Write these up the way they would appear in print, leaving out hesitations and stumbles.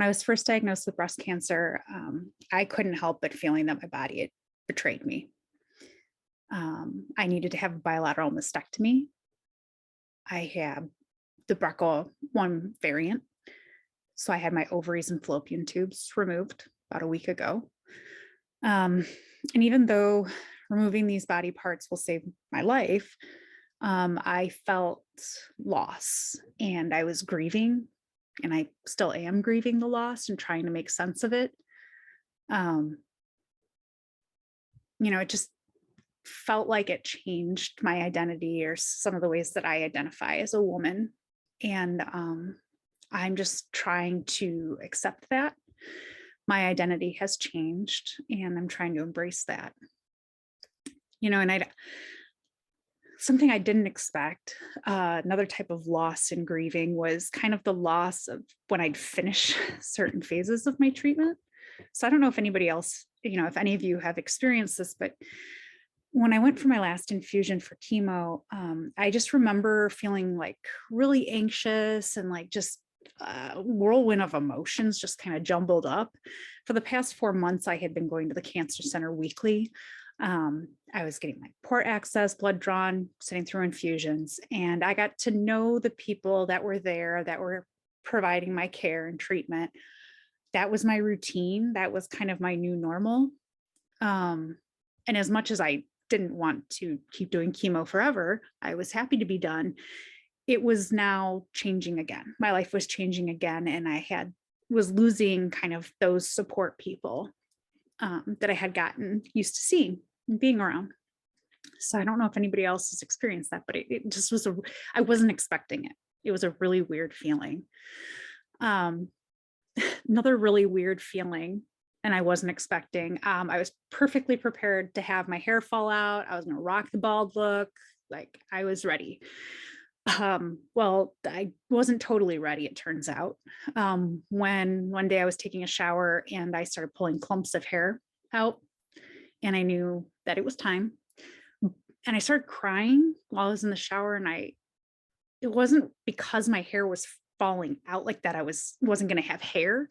When I was first diagnosed with breast cancer, I couldn't help but feeling that my body had betrayed me. I needed to have a bilateral mastectomy. I had the BRCA1 variant, so I had my ovaries and fallopian tubes removed about a week ago. Um, and even though removing these body parts will save my life, I felt loss and I was grieving, and I still am grieving the loss and trying to make sense of it. Um, it just felt like it changed my identity or some of the ways that I identify as a woman. And I'm just trying to accept that my identity has changed and I'm trying to embrace that. And something I didn't expect, another type of loss and grieving was kind of the loss of when I'd finish certain phases of my treatment. So I don't know if anybody else, if any of you have experienced this, but when I went for my last infusion for chemo, I just remember feeling like really anxious and like just a whirlwind of emotions just kind of jumbled up. For the past 4 months, I had been going to the cancer center weekly. I was getting my port access, blood drawn, sitting through infusions, and I got to know the people that were there that were providing my care and treatment. That was my routine. That was kind of my new normal. And as much as I didn't want to keep doing chemo forever, I was happy to be done. It was now changing again. My life was changing again, and was losing kind of those support people that I had gotten used to seeing and being around. So I don't know if anybody else has experienced that, but it just was I wasn't expecting it. It was a really weird feeling. Um, Another really weird feeling, and I wasn't expecting. I was perfectly prepared to have my hair fall out. I was going to rock the bald look. Like I was ready. Well, I wasn't totally ready, it turns out. When one day I was taking a shower and I started pulling clumps of hair out, and I knew that it was time. And I started crying while I was in the shower, and it wasn't because my hair was falling out like that. Wasn't going to have hair.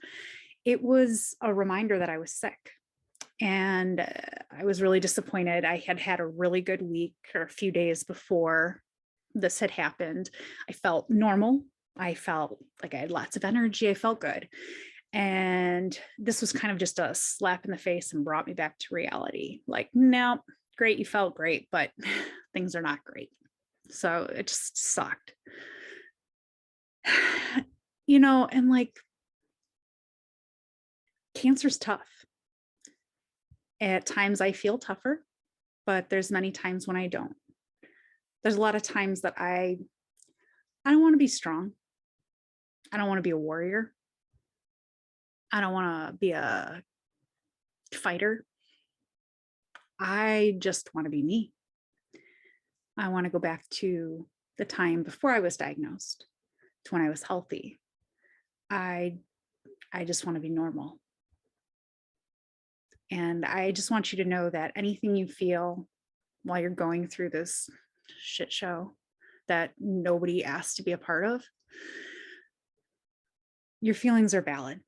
It was a reminder that I was sick. And I was really disappointed. I had had a really good week or a few days before this had happened. I felt normal. I felt like I had lots of energy. I felt good. And this was kind of just a slap in the face and brought me back to reality. Like, no, great, you felt great, but things are not great. So it just sucked. And like cancer's tough. At times I feel tougher, but there's many times when I don't. There's a lot of times that I don't want to be strong. I don't want to be a warrior. I don't want to be a fighter. I just want to be me. I want to go back to the time before I was diagnosed, to when I was healthy. I just want to be normal. And I just want you to know that anything you feel while you're going through this shit show that nobody asked to be a part of, your feelings are valid.